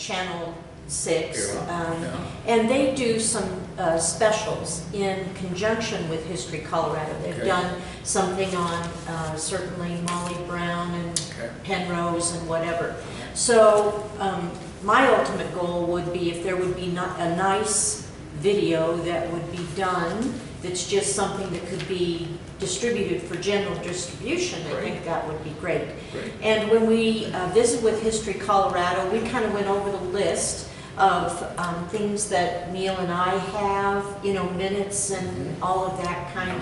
Channel 6, Yeah. and they do some specials in conjunction with History Colorado. They've Okay. done something on certainly Molly Brown and Okay. Penrose and whatever. So my ultimate goal would be if there would be a nice video that would be done that's just something that could be distributed for general distribution. I think that would be great. And when we visit with History Colorado, we kind of went over the list of things that Neil and I have, you know, minutes and all of that kind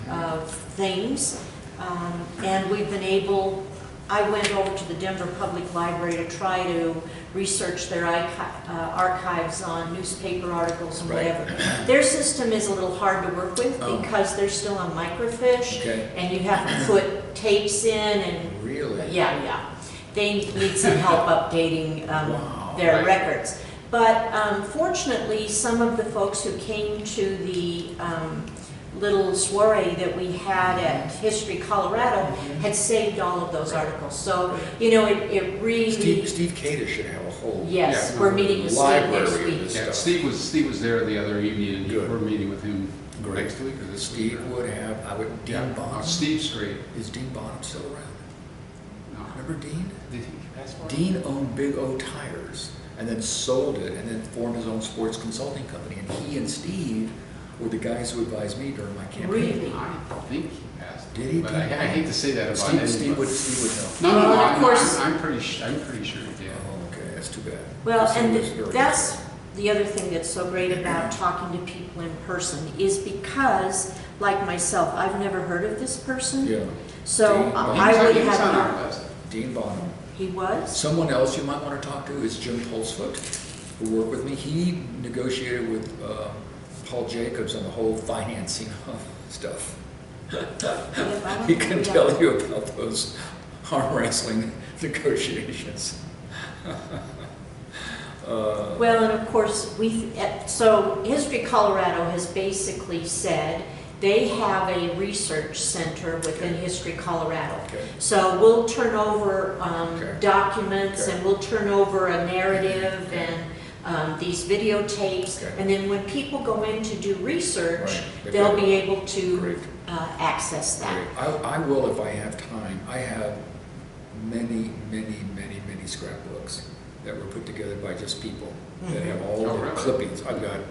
of things. And we've been able, I went over to the Denver Public Library to try to research their archives on newspaper articles and whatever. Their system is a little hard to work with because they're still on microfiche, and you have to put tapes in and yeah, they need some help updating their records. But fortunately, some of the folks who came to the little soiree that we had at History Colorado had saved all of those articles. So, you know, it really... Steve Kadish should have a whole... Yes, we're meeting with Steve next week. Yeah, Steve was there the other evening, and we're meeting with him next week. Or this Steve would have, Dean Bonham. Steve's great. Is Dean Bonham still around? No. Remember Dean? Did he pass away? Dean owned Big O Tires and then sold it and then formed his own sports consulting company. And he and Steve were the guys who advised me during my campaign. Really? I think he passed. Did he? But I hate to say that about Steve would know. No, of course. I'm pretty sure he did. Oh, okay, that's too bad. Well, and that's the other thing that's so great about talking to people in person is because, like myself, I've never heard of this person. Yeah. So I would have... on our list. Dean Bonham. He was? Someone else you might want to talk to is Jim Pulsfoot, who worked with me. He negotiated with Paul Jacobs on the whole financing of stuff. He can tell you about those arm wrestling negotiations. Well, and of course, so History Colorado has basically said they have a research center within History Colorado. So we'll turn over documents and we'll turn over a narrative and these videotapes, and then when people go in to do research, they'll be able to access that. I will if I have time. I have many scrapbooks that were put together by just people that have all the clippings. I've got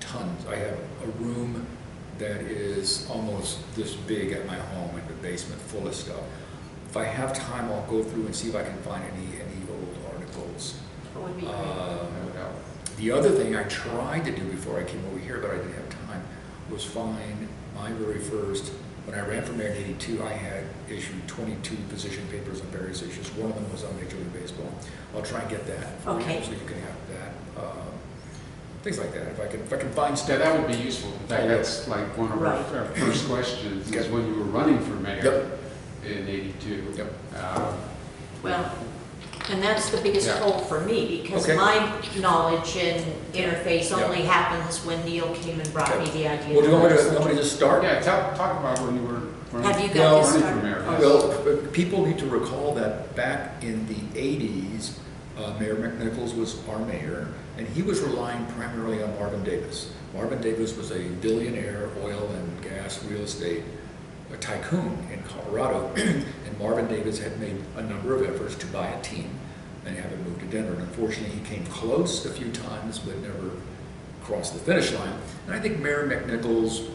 tons. I have a room that is almost this big at my home in the basement full of stuff. If I have time, I'll go through and see if I can find any old articles. That would be great. The other thing I tried to do before I came over here, but I didn't have time, was find my very first, when I ran for mayor in '82, I had issued 22 position papers on various issues. One of them was on Major League Baseball. I'll try and get that for you, so you can have that. Things like that. If I can find stuff. Yeah, that would be useful. In fact, that's like one of our first questions is when you were running for mayor in '82. Well, and that's the biggest hole for me because my knowledge and interface only happens when Neil came and brought me the idea. Well, do you want me to just start? Yeah, talk about when you were Have you got this running for mayor. Well, people need to recall that back in the '80s, Mayor McNichols was our mayor, and he was relying primarily on Marvin Davis. Marvin Davis was a billionaire oil and gas real estate tycoon in Colorado, and Marvin Davis had made a number of efforts to buy a team and have it moved to Denver. And unfortunately, he came close a few times, but never crossed the finish line. And I think Mayor McNichols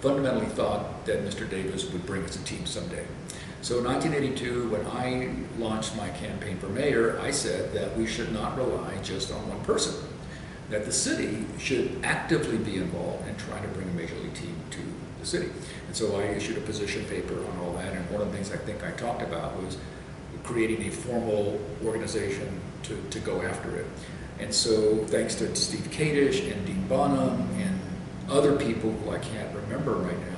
fundamentally thought that Mr. Davis would bring us a team someday. So in 1982, when I launched my campaign for mayor, I said that we should not rely just on one person, that the city should actively be involved in trying to bring a major league team to the city. And so I issued a position paper on all that, and one of the things I think I talked about was creating a formal organization to go after it. And so thanks to Steve Kadish and Dean Bonham and other people who I can't remember right now,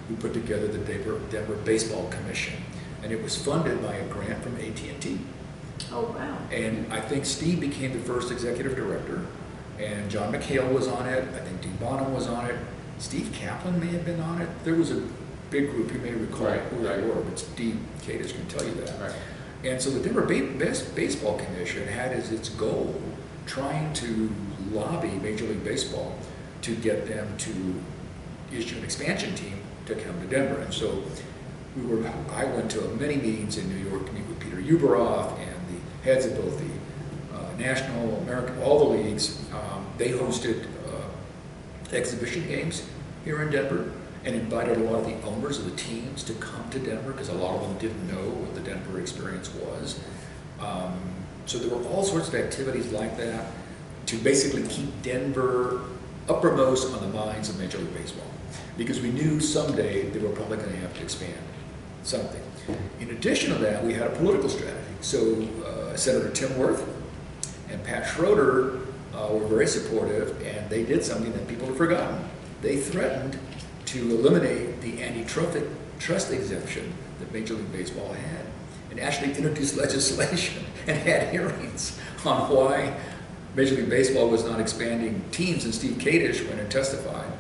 we put together the Denver Baseball Commission, and it was funded by a grant from AT&T. Oh, wow. And I think Steve became the first executive director, and John McHale was on it, I think Dean Bonham was on it, Steve Kaplan may have been on it. There was a big group, you may recall who they were, but Steve Kadish can tell you that. And so the Denver Baseball Commission had as its goal trying to lobby Major League Baseball to get them to issue an expansion team to come to Denver. And so I went to many meetings in New York to meet with Peter Uberoff and the heads of both the National, American, all the leagues. They hosted exhibition games here in Denver and invited a lot of the owners of the teams to come to Denver because a lot of them didn't know what the Denver experience was. So there were all sorts of activities like that to basically keep Denver uppermost on the minds of Major League Baseball, because we knew someday they were probably going to have to expand something. In addition to that, we had a political strategy. So Senator Tim Wirth and Pat Schroeder were very supportive, and they did something that people have forgotten. They threatened to eliminate the antitrust exemption that Major League Baseball had, and actually introduced legislation and had hearings on why Major League Baseball was not expanding teams. And Steve Kadish went and testified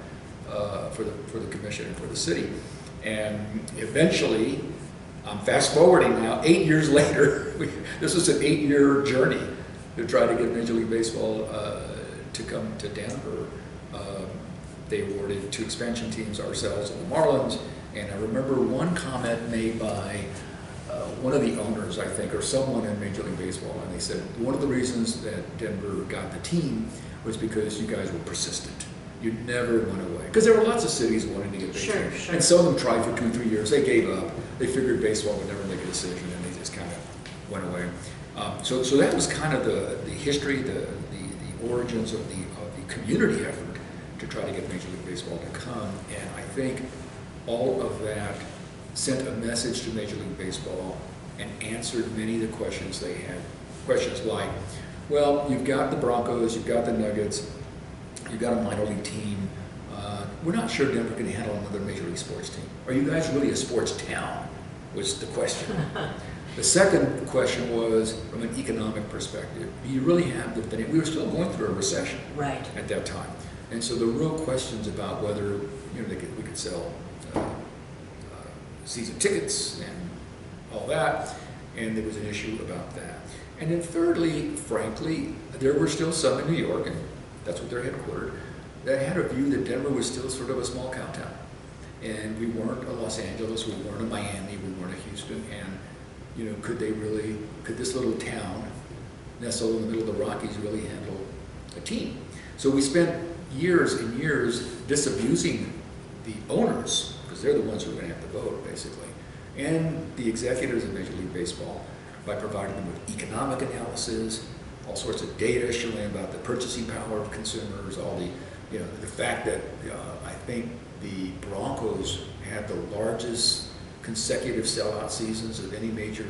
for the commission and for the city. And eventually, I'm fast forwarding now, 8 years later, this was an 8-year journey to try to get Major League Baseball to come to Denver. They awarded 2 expansion teams, ourselves and the Marlins. And I remember one comment made by one of the owners, I think, or someone in Major League Baseball, and they said one of the reasons that Denver got the team was because you guys were persistent. You never went away. Because there were lots of cities wanting to get baseball. Sure. And some of them tried for 2 or 3 years. They gave up. They figured baseball would never make a decision, and they just kind of went away. So that was kind of the history, the origins of the community effort to try to get Major League Baseball to come. And I think all of that sent a message to Major League Baseball and answered many of the questions they had. Questions like, well, you've got the Broncos, you've got the Nuggets, you've got a minor league team. We're not sure Denver can handle another Major League sports team. Are you guys really a sports town? Was the question. The second question was, from an economic perspective, do you really have the financial? We were still going through a recession at that time. And so the real questions about whether we could sell season tickets and all that, and there was an issue about that. And then thirdly, frankly, there were still some in New York, and that's what they're headquartered, that had a view that Denver was still sort of a small town. And we weren't a Los Angeles, we weren't a Miami, we weren't a Houston, and could this little town nestled in the middle of the Rockies really handle a team? So we spent years and years disabusing the owners, because they're the ones who are going to have to vote, basically, and the executives of Major League Baseball, by providing them with economic analysis, all sorts of data showing about the purchasing power of consumers, all the fact that I think the Broncos had the largest consecutive sellout seasons of any major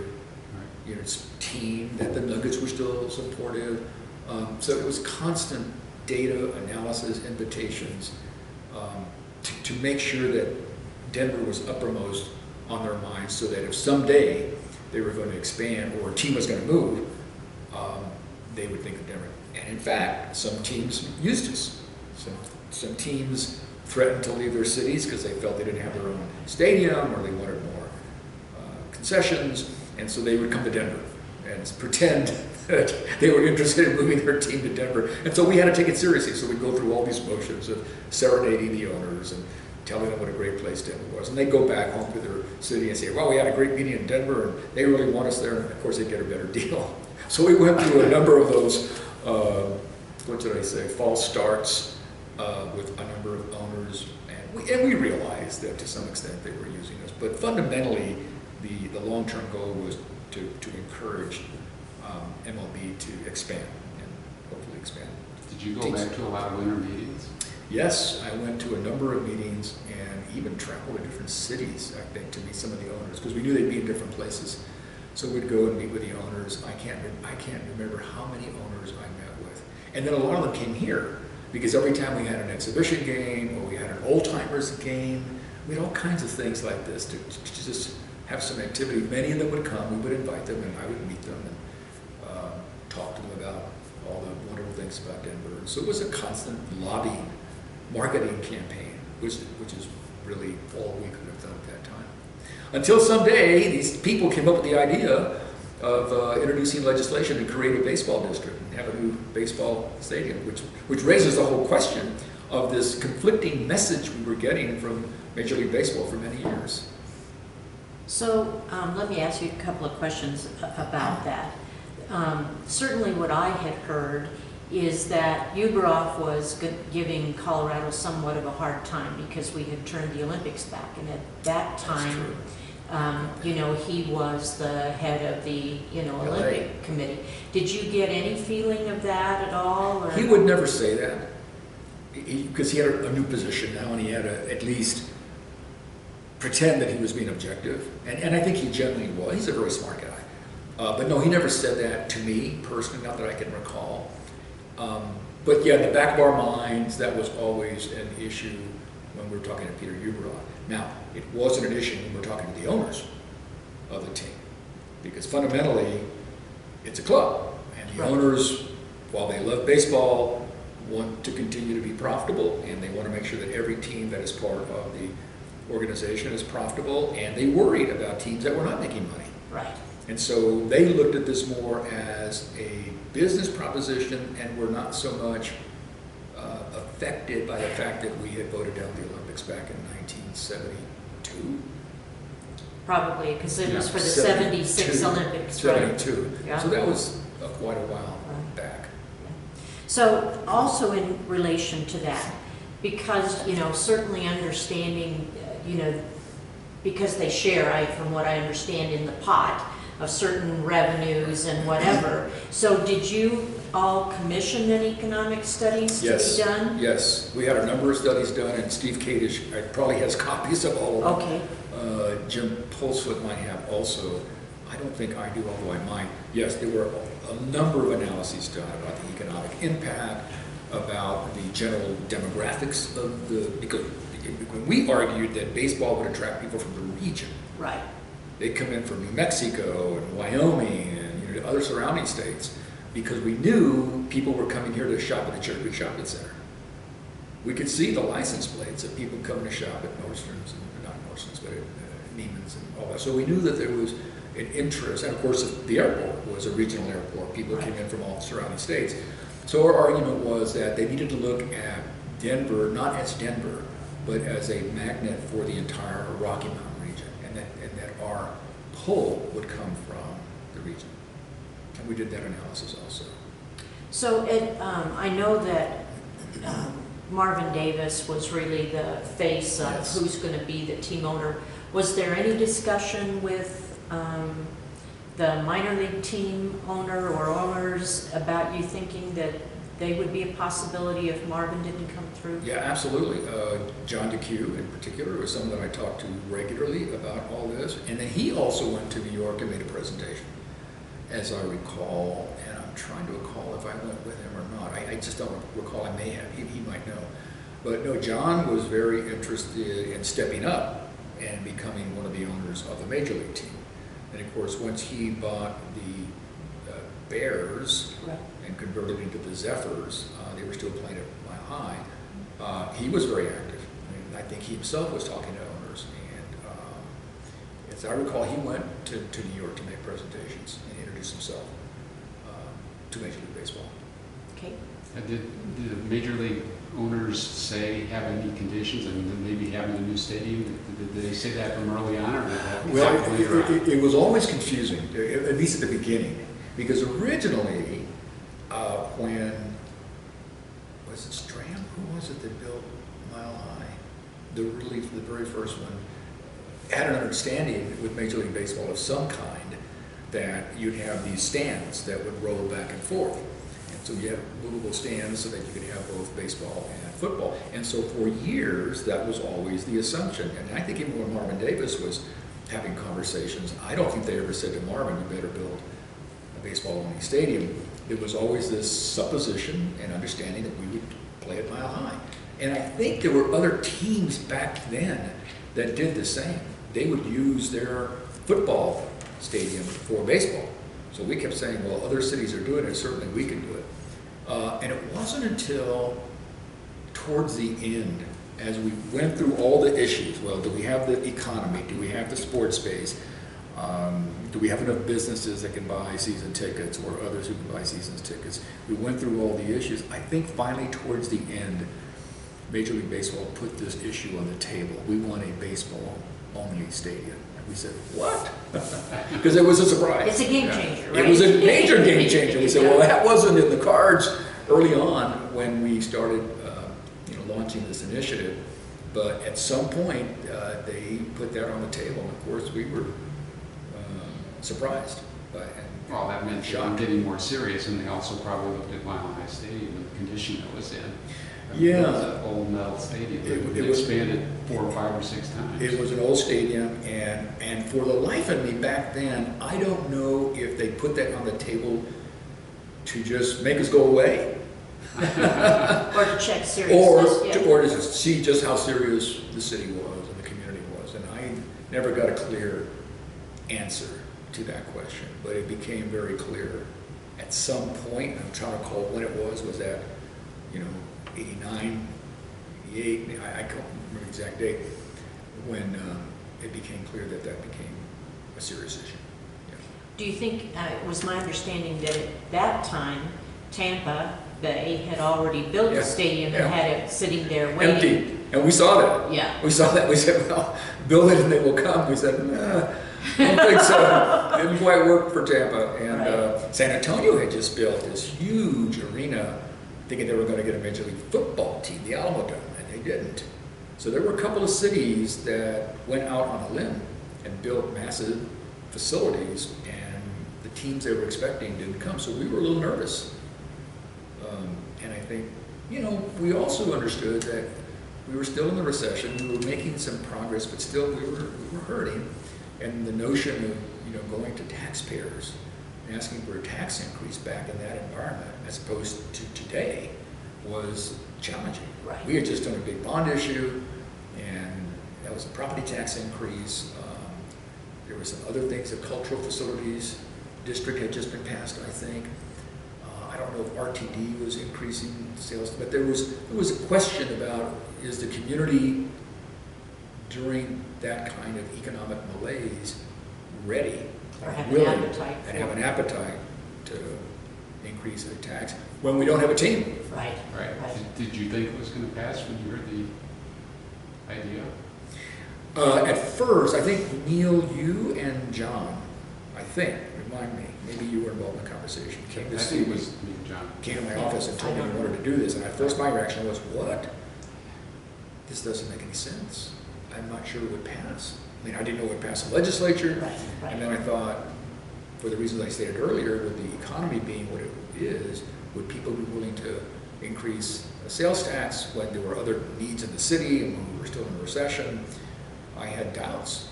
team, that the Nuggets were still supportive. So it was constant data analysis, invitations, to make sure that Denver was uppermost on their minds, so that if someday they were going to expand or a team was going to move, they would think of Denver. And in fact, some teams used us. Some teams threatened to leave their cities because they felt they didn't have their own stadium or they wanted more concessions, and so they would come to Denver and pretend that they were interested in moving their team to Denver. And so we had to take it seriously. So we'd go through all these motions of serenading the owners and telling them what a great place Denver was. And they'd go back home to their city and say, well, we had a great meeting in Denver and they really want us there. And of course, they'd get a better deal. So we went through a number of those, false starts with a number of owners. And we realized that to some extent they were using us. But fundamentally, the long-term goal was to encourage MLB to expand and hopefully expand. Did you go back to a lot of winter meetings? Yes, I went to a number of meetings and even traveled to different cities, I think, to meet some of the owners, because we knew they'd be in different places. So we'd go and meet with the owners. I can't remember how many owners I met with. And then a lot of them came here, because every time we had an exhibition game or we had an old-timers game, we had all kinds of things like this to just have some activity. Many of them would come, we would invite them, and I would meet them and talk to them about all the wonderful things about Denver. And so it was a constant lobbying, marketing campaign, which is really all we could have done at that time. Until someday, these people came up with the idea of introducing legislation to create a baseball district and have a new baseball stadium, which raises the whole question of this conflicting message we were getting from Major League Baseball for many years. So let me ask you a couple of questions about that. Certainly what I had heard is that Uberoff was giving Colorado somewhat of a hard time because we had turned the Olympics back, and at that time, you know, he was the head of the, you know, Olympic committee. Did you get any feeling of that at all? Or? He would never say that, because he had a new position now, and he had to at least pretend that he was being objective, and I think he generally was. He's a very smart guy. But no, he never said that to me personally, not that I can recall. But yeah, in the back of our minds, that was always an issue when we were talking to Peter Uberoff. Now, it wasn't an issue when we were talking to the owners of the team, because fundamentally, it's a club, and the owners, while they love baseball, want to continue to be profitable, and they want to make sure that every team that is part of the organization is profitable, and they worried about teams that were not making money. Right. And so they looked at this more as a business proposition and were not so much affected by the fact that we had voted down the Olympics back in 1972. Probably, because it was for the 72. 76 Olympics. 72. Right. Yeah. So that was quite a while back. So also in relation to that, because, you know, certainly understanding, you know, because they share, from what I understand, in the pot of certain revenues and whatever. So did you all commission an economic studies to be done? Yes, we had a number of studies done, and Steve Kadish probably has copies of all of them. Okay. Jim Polsfoot might have also. I don't think I do, although I might. Yes, there were a number of analyses done about the economic impact, about the general demographics of because when we argued that baseball would attract people from the region. Right. They'd come in from New Mexico and Wyoming and, you know, other surrounding states, because we knew people were coming here to shop at the Cherry Creek Shopping Center. We could see the license plates of people coming to shop at Nordstrom's, and not Nordstrom's, but at Neiman's and all that. So we knew that there was an interest, and of course the airport was a regional airport. People came in from all surrounding states. So our argument was that they needed to look at Denver, not as Denver, but as a magnet for the entire Rocky Mountain region, and that our pull would come from the region. And we did that analysis also. So Ed, I know that Marvin Davis was really the face of who's going to be the team owner. Was there any discussion with the minor league team owner or owners about you thinking that they would be a possibility if Marvin didn't come through? Yeah, absolutely. John DeCue in particular was someone that I talked to regularly about all this. And then he also went to New York and made a presentation, as I recall. And I'm trying to recall if I went with him or not. I just don't recall. I may have. He might know. But no, John was very interested in stepping up and becoming one of the owners of the Major League team. And of course, once he bought the Bears and converted into the Zephyrs, they were still playing at Mile High. He was very active. I think he himself was talking to owners. And as I recall, he went to New York to make presentations and introduce himself to Major League Baseball. Okay. Did the Major League owners have any conditions? I mean, maybe having a new stadium, did they say that from early on, or did that it was always confusing, at least at the beginning, because originally when, was it Stram? Who was it that built Mile High? The very first one had an understanding with Major League Baseball of some kind that you'd have these stands that would roll back and forth. So you have movable stands so that you could have both baseball and football. And so for years, that was always the assumption. And I think even when Marvin Davis was having conversations, I don't think they ever said to Marvin, you better build a baseball-only stadium. There was always this supposition and understanding that we would play at Mile High. And I think there were other teams back then that did the same. They would use their football stadium for baseball. So we kept saying, well, other cities are doing it, certainly we can do it. And it wasn't until towards the end, as we went through all the issues, well, do we have the economy? Do we have the sports space? do we have enough businesses that can buy season tickets or others who can buy season tickets? We went through all the issues. I think finally towards the end, Major League Baseball put this issue on the table. We want a baseball-only stadium. And we said, what? Because it was a surprise. It's a game changer, right? It was a major game changer. We said, well, that wasn't in the cards early on when we started launching this initiative. But at some point, they put that on the table. And of course, we were surprised by it. Well, that meant they were getting more serious, and they also probably looked at Mile High Stadium and the condition it was in. Yeah. It was an old metal stadium. It expanded 4 or 5 or 6 times. It was an old stadium, and for the life of me back then, I don't know if they put that on the table to just make us go away. Or to check seriousness. Or to see just how serious the city was and the community was. And I never got a clear answer to that question, but it became very clear at some point. I'm trying to recall when it was that 89, 88, I can't remember the exact date, when it became clear that became a serious issue. Yeah. Do you think, it was my understanding that at that time, Tampa Bay had already built a stadium and had it sitting there waiting? Empty. And we saw that. Yeah. We saw that. We said, well, build it and they will come. We said, nah, I don't think so. It didn't quite work for Tampa. And right. San Antonio had just built this huge arena thinking they were going to get a Major League football team, the Alamo Dome, and they didn't. So there were a couple of cities that went out on a limb and built massive facilities, and the teams they were expecting didn't come. So we were a little nervous. And I think, we also understood that we were still in the recession. We were making some progress, but still we were hurting. And the notion of, going to taxpayers and asking for a tax increase back in that environment, as opposed to today, was challenging. Right. We had just done a big bond issue, and that was a property tax increase. There were some other things, the cultural facilities district had just been passed, I think. I don't know if RTD was increasing sales, but there was a question about, is the community during that kind of economic malaise ready Or have willing, an appetite and have an appetite to increase the tax when we don't have a team? Right. Right. Did you think it was going to pass when you heard the idea? At first, I think Neil, you and John, remind me, maybe you were involved in the conversation, came to see me. It was me and John. Came to my office and told me he wanted to do this, and at first my reaction was, what? This doesn't make any sense. I'm not sure it would pass. I mean, I didn't know it would pass the legislature, Right. and then I thought, for the reasons I stated earlier, with the economy being what it is, would people be willing to increase a sales tax when there were other needs in the city and when we were still in a recession? I had doubts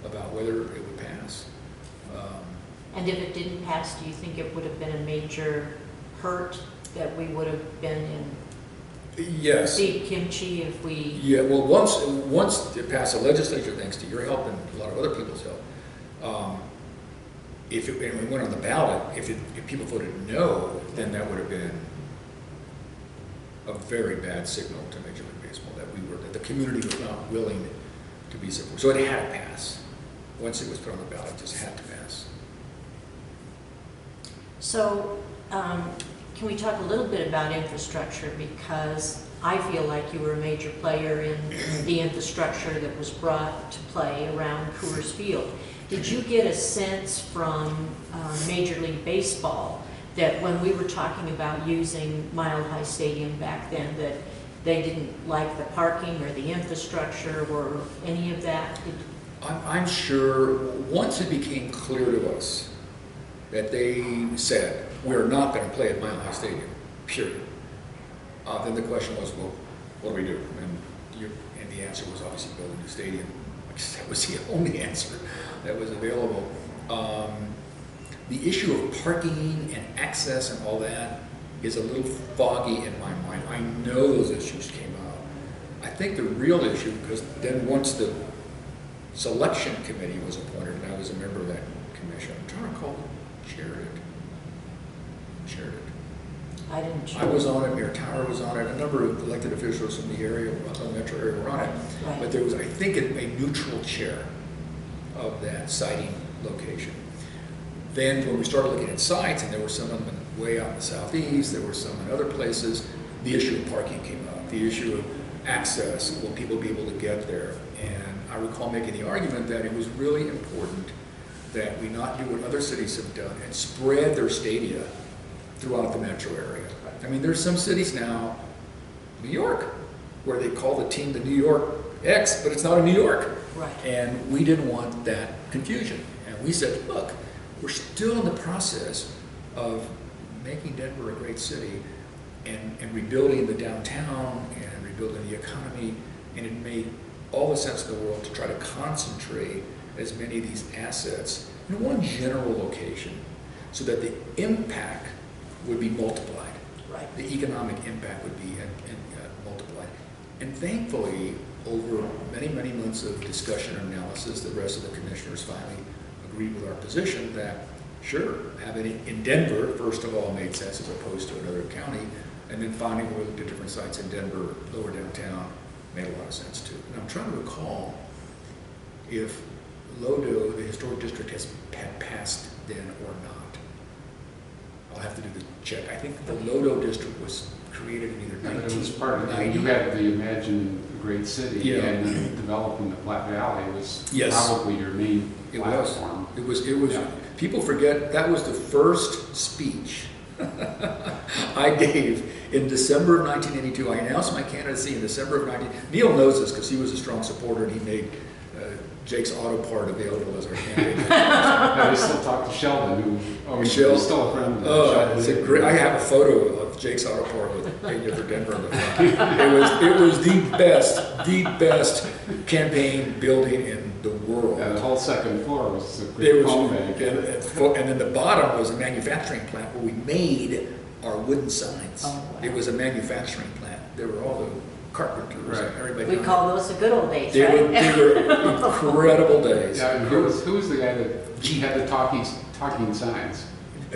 about whether it would pass. And if it didn't pass, do you think it would have been a major hurt that we would have been in Yes. deep kimchi if we... Yeah, well, once it passed the legislature, thanks to your help and a lot of other people's help, and we went on the ballot, if people voted no, then that would have been a very bad signal to Major League Baseball that the community was not willing to be supported. So it had to pass. Once it was put on the ballot, it just had to pass. So, can we talk a little bit about infrastructure? Because I feel like you were a major player in the infrastructure that was brought to play around Coors Field. Did you get a sense from Major League Baseball that when we were talking about using Mile High Stadium back then, that they didn't like the parking or the infrastructure or any of that? I'm sure once it became clear to us that they said, we're not going to play at Mile High Stadium, period. Then the question was, well, what do we do? And the answer was obviously build a new stadium. That was the only answer that was available. The issue of parking and access and all that is a little foggy in my mind. I know those issues came out. I think the real issue, because then once the selection committee was appointed, and I was a member of that commission, I'm trying to recall who chaired it. I didn't choose. I was on it, Mayor Tower was on it, a number of elected officials from the area, the metro area were on it. Right. But there was, I think, a neutral chair of that siting location. Then when we started looking at sites, and there were some of them way out in the southeast, there were some in other places, the issue of parking came up, the issue of access, will people be able to get there? And I recall making the argument that it was really important that we not do what other cities have done and spread their stadia throughout the metro area. I mean, there's some cities now, New York, where they call the team the New York X, but it's not in New York. Right. And we didn't want that confusion. And we said, look, we're still in the process of making Denver a great city and rebuilding the downtown and rebuilding the economy, and it made all the sense in the world to try to concentrate as many of these assets in one general location so that the impact would be multiplied. Right. The economic impact would be multiplied. And thankfully, over many, many months of discussion and analysis, the rest of the commissioners finally agreed with our position that, sure, having it in Denver, first of all, made sense as opposed to another county, and then finally we looked at different sites in Denver, lower downtown, made a lot of sense too. And I'm trying to recall if Lodo, the historic district, had passed then or not. I'll have to do the check. I think the Lodo district was created in either 1990. It was part of it. You had the Imagine a Great City, Yeah. and then developing the Platte Valley was Yes. probably your main platform. It was. Yeah. People forget that was the first speech I gave in December of 1982. I announced my candidacy in December of 19. Neil knows this because he was a strong supporter and he made Jake's Auto Part available as our candidate. I still talk to Sheldon, who he's still a friend of it's a great. I have a photo of Jake's Auto Part with Pena for Denver on the front. It was the best campaign building in the world. The whole second floor was a great phone bank. And then the bottom was a manufacturing plant where we made our wooden signs. Oh, wow. It was a manufacturing plant. There were all the carpenters and everybody. We call those the good old days, They right? were incredible days. Yeah, and who was the guy that had the talking signs?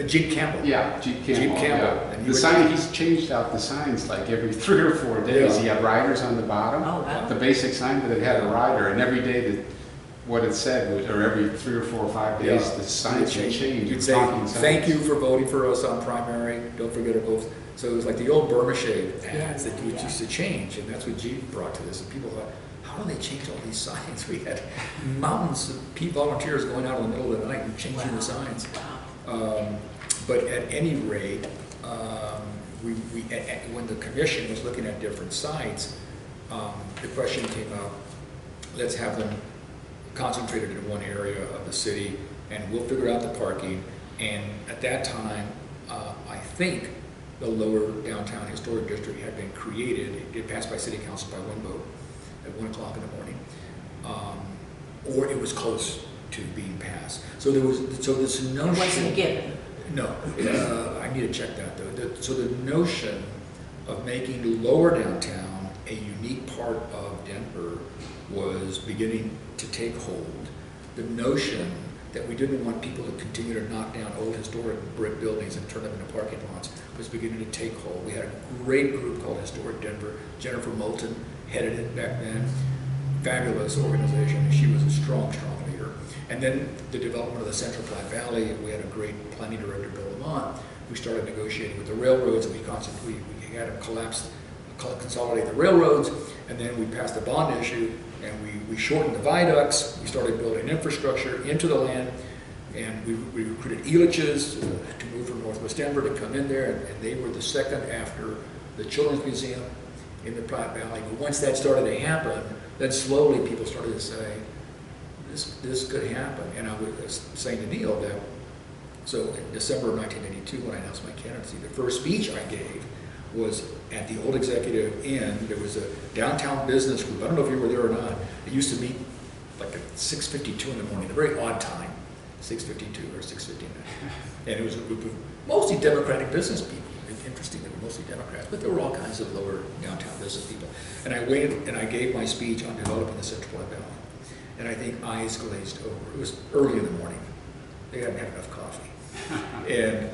Jeep Campbell. Yeah, Jeep Campbell. Jeep Campbell. Yeah. And The sign, he's changed out the signs like every 3 or 4 days. Yeah. He had riders on the bottom. Oh, wow. The basic sign, but it had a rider, and every day that what it said was, or every 3 or 4 or 5 days, Yeah. the signs would change. You'd say, thank you for voting for us on primary. Don't forget to vote. So it was like the old Burma shave ads that used to change, and that's what Jeep brought to this. And people thought, how do they change all these signs? We had mountains of volunteers going out in the middle of the night and changing the signs. But at any rate, when the commission was looking at different sites, the question came up, let's have them concentrated in one area of the city, and we'll figure out the parking. And at that time, I think the lower downtown historic district had been created. It passed by city council by one vote at 1 o'clock in the morning, or it was close to being passed. So there was, this notion. It wasn't given. No, I need to check that though. So the notion of making lower downtown a unique part of Denver was beginning to take hold. The notion that we didn't want people to continue to knock down old historic brick buildings and turn them into parking lots was beginning to take hold. We had a great group called Historic Denver. Jennifer Moulton headed it back then. Fabulous organization. She was a strong, strong leader. And then the development of the Central Platte Valley, we had a great planning director, Bill Lamont. We started negotiating with the railroads, and we had them consolidate the railroads, and then we passed a bond issue, and we shortened the viaducts. We started building infrastructure into the land, and we recruited Elitches to move from Northwest Denver to come in there, and they were the second after the Children's Museum in the Platte Valley. But once that started to happen, then slowly people started to say, this could happen. And I was saying to Neil that, so in December of 1982, when I announced my candidacy, the first speech I gave was at the old Executive Inn. There was a downtown business group. I don't know if you were there or not. It used to meet like at 6:52 in the morning, a very odd time, 6:52 or 6:59. And it was a group of mostly Democratic business people. Interesting, they were mostly Democrats, but there were all kinds of lower downtown business people. And I waited and I gave my speech on developing the Central Platte Valley. And I think eyes glazed over. It was early in the morning. They hadn't had enough coffee. And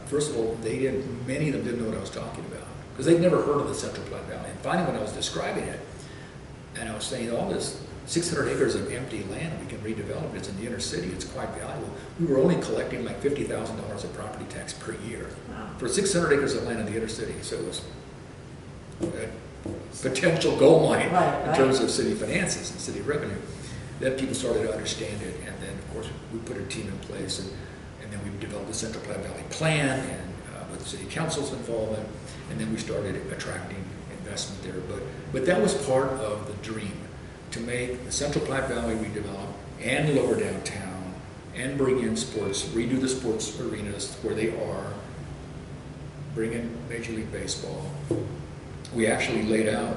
first of all, many of them didn't know what I was talking about because they'd never heard of the Central Platte Valley. And finally, when I was describing it, and I was saying all this 600 acres of empty land we can redevelop. It's in the inner city. It's quite valuable. We were only collecting like $50,000 of property tax per year for 600 acres of land in the inner city. So it was a potential gold mine in terms of city finances and city revenue. Then people started to understand it, and then of course we put a team in place, and then we developed the Central Platte Valley Plan, and with the city council's involvement, and then we started attracting investment there. But that was part of the dream, to make the Central Platte Valley redevelop and lower downtown, and bring in sports, redo the sports arenas where they are, bring in Major League Baseball. We actually laid out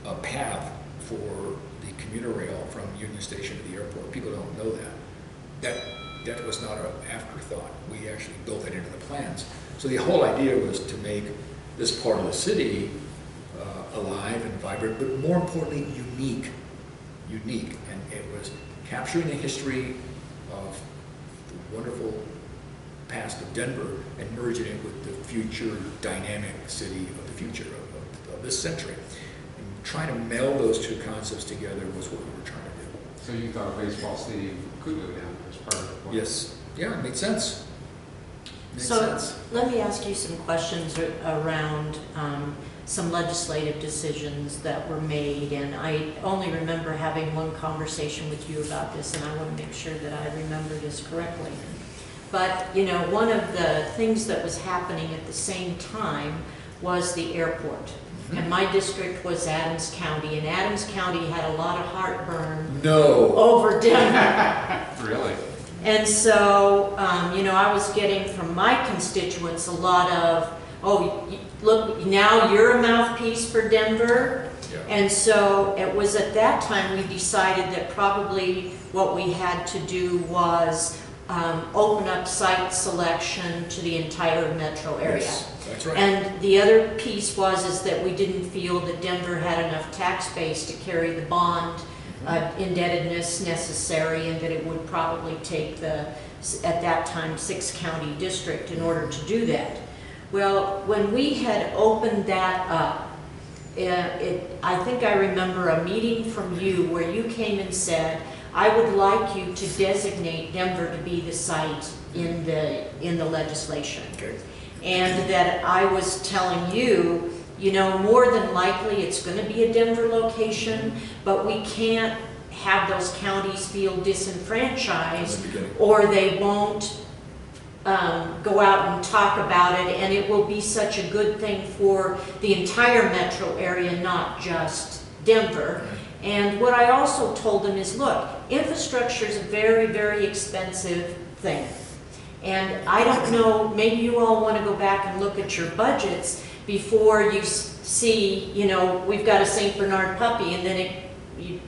a path for the commuter rail from Union Station to the airport. People don't know that. That was not an afterthought. We actually built it into the plans. So the whole idea was to make this part of the city alive and vibrant, but more importantly, unique. And it was capturing the history of the wonderful past of Denver and merging it with the future dynamic city of the future of this century. And trying to meld those two concepts together was what we were trying to do. So you thought a baseball stadium could go down as part of the plan? Yes. Yeah, it made sense. Let me ask you some questions around some legislative decisions that were made, and I only remember having one conversation with you about this, and I want to make sure that I remember this correctly. But, you know, one of the things that was happening at the same time was the airport. And my district was Adams County, and Adams County had a lot of heartburn over Denver. Really? And so, you know, I was getting from my constituents a lot of, oh, look, now you're a mouthpiece for Denver. Yeah. And so it was at that time we decided that probably what we had to do was open up site selection to the entire metro area. Yes, that's right. And the other piece is that we didn't feel that Denver had enough tax base to carry the bond indebtedness necessary, and that it would probably take the, at that time, 6-county district in order to do that. Well, when we had opened that up, I think I remember a meeting from you where you came and said, I would like you to designate Denver to be the site in the legislation. Okay. And that I was telling you, you know, more than likely it's going to be a Denver location, but we can't have those counties feel disenfranchised, or they won't go out and talk about it, and it will be such a good thing for the entire metro area, not just Denver. And what I also told them is, look, infrastructure is a very, very expensive thing. And I don't know, maybe you all want to go back and look at your budgets before you see, you know, we've got a St. Bernard puppy, and then it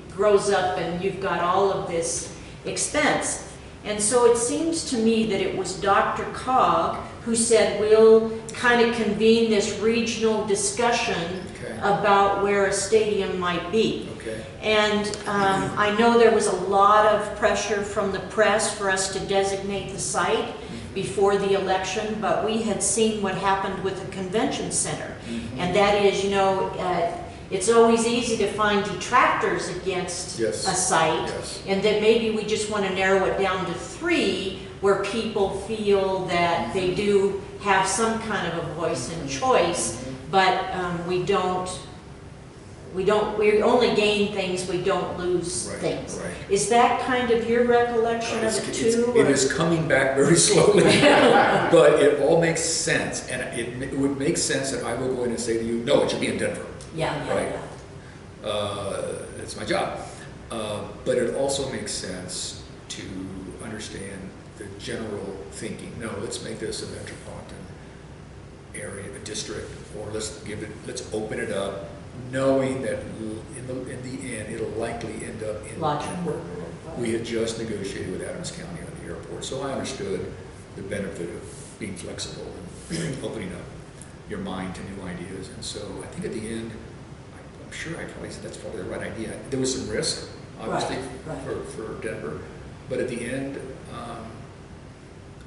grows up and you've got all of this expense. And so it seems to me that it was Dr. Cogg who said, we'll kind of convene this regional discussion about where a stadium might be. Okay. And I know there was a lot of pressure from the press for us to designate the site before the election, but we had seen what happened with the convention center. And that is, you know, it's always easy to find detractors against a site, and that maybe we just want to narrow it down to 3 where people feel that they do have some kind of a voice and choice, but we only gain things, we don't lose things. Right. Is that kind of your recollection of it too? It is coming back very slowly, but it all makes sense, and it would make sense that I will go in and say to you, no, it should be in Denver. It's my job. But it also makes sense to understand the general thinking. No, let's make this a metropolitan area, a district, or let's open it up, knowing that in the end it'll likely end up in Denver. We had just negotiated with Adams County on the airport, so I understood the benefit of being flexible and opening up your mind to new ideas. And so I think at the end, I'm sure I probably said that's probably the right idea. There was some risk, obviously, for Denver, but at the end,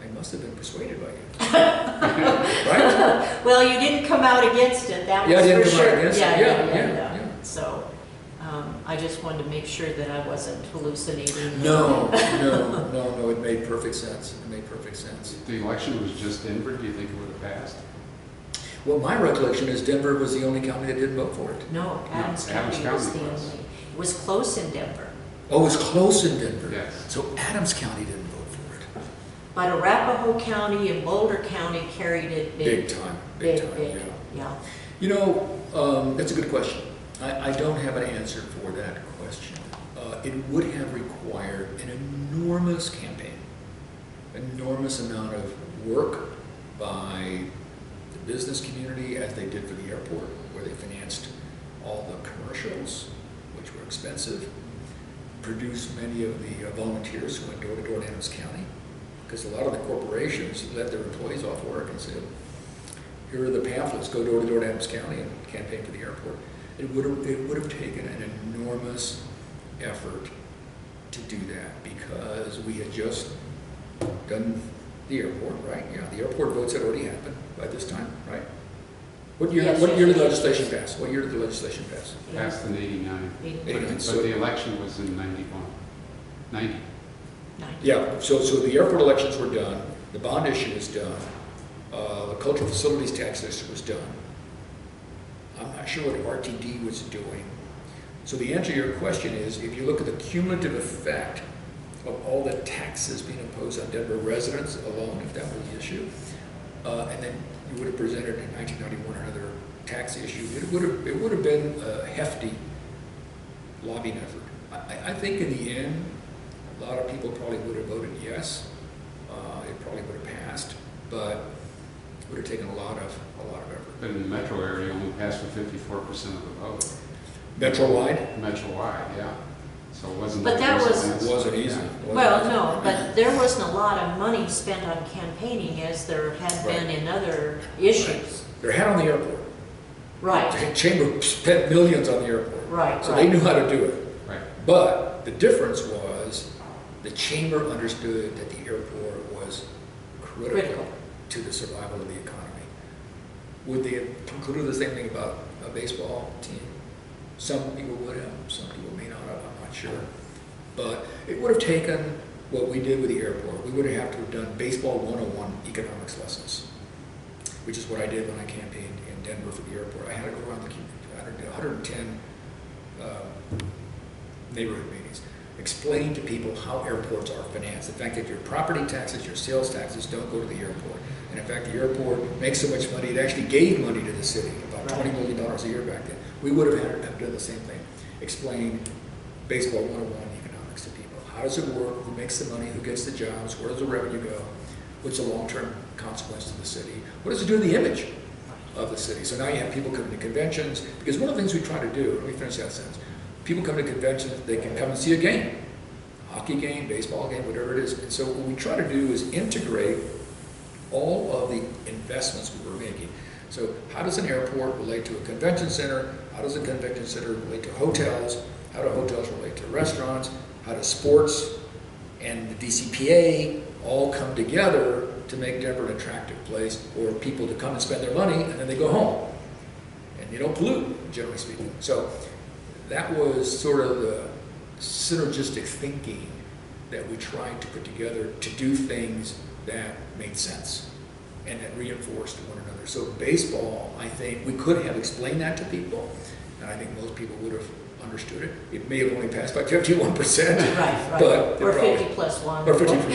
I must have been persuaded by you. Right? Well, you didn't come out against it, that was I didn't for come sure. out against it. Yeah. So, I just wanted to make sure that I wasn't hallucinating. No, it made perfect sense. It made perfect sense. If the election was just Denver, do you think it would have passed? Well, my recollection is Denver was the only county that didn't vote for it. No, Adams County was the only. It was close in Denver. Oh, it was close in Denver. Yes. So Adams County didn't vote for it. But Arapahoe County and Boulder County carried it big. Big time, Big, yeah. yeah. You know, that's a good question. I don't have an answer for that question. It would have required an enormous campaign, enormous amount of work by the business community, as they did for the airport, where they financed all the commercials, which were expensive, produced many of the volunteers who went door to door in Adams County, because a lot of the corporations let their employees off work and said, here are the pamphlets, go door to door to Adams County and campaign for the airport. It would have taken an enormous effort to do that, because we had just done the airport, right? Yeah, the airport votes had already happened by this time, right? What year? Yes, what yes, year did the yes. legislation pass? What year did the legislation pass? Passed in '89. 89. But So the election was in '91. 90. yeah, so the airport elections were done. The bond issue was done. The cultural facilities tax issue was done. I'm not sure what RTD was doing. So the answer to your question is, if you look at the cumulative effect of all the taxes being imposed on Denver residents alone, if that were the issue, and then you would have presented in 1991 another tax issue, it would have been a hefty lobbying effort. I think in the end, a lot of people probably would have voted yes. It probably would have passed, but it would have taken a lot of effort. But in the metro area, only passed with 54% of the vote. Metro-wide? Metro-wide, yeah. So it wasn't. But that was- It wasn't easy. Yeah. It wasn't Well, easy. no, but there wasn't a lot of money spent on campaigning as there had been in other issues. Their hat on the airport. Right, The chamber spent millions on the airport. right, So they knew right. how to do it. Right. But the difference was the chamber understood that the airport was critical to the survival of the economy. Would they have concluded the same thing about a baseball team? Some people would have, some people may not have, I'm not sure. But it would have taken what we did with the airport. We would have to have done baseball 101 economics lessons, which is what I did when I campaigned in Denver for the airport. I had to go around the community, 110 neighborhood meetings, explain to people how airports are financed. The fact that your property taxes, your sales taxes don't go to the airport. And in fact, the airport makes so much money, it actually gave money to the city, about $20 million a year back then. We would have done the same thing. Explain baseball 101 economics to people. How does it work? Who makes the money? Who gets the jobs? Where does the revenue go? What's the long-term consequence to the city? What does it do to the image of the city? So now you have people coming to conventions, because one of the things we try to do, let me finish that sentence, people come to conventions, they can come and see a game, hockey game, baseball game, whatever it is. And so what we try to do is integrate all of the investments we were making. So how does an airport relate to a convention center? How does a convention center relate to hotels? How do hotels relate to restaurants? How do sports and the DCPA all come together to make Denver an attractive place for people to come and spend their money, and then they go home? And you don't pollute, generally speaking. So that was sort of the synergistic thinking that we tried to put together to do things that made sense and that reinforced one another. So baseball, I think, we could have explained that to people, and I think most people would have understood it. It may have only passed by 51%. Right, But or probably, 50 plus 1. or 50. Elections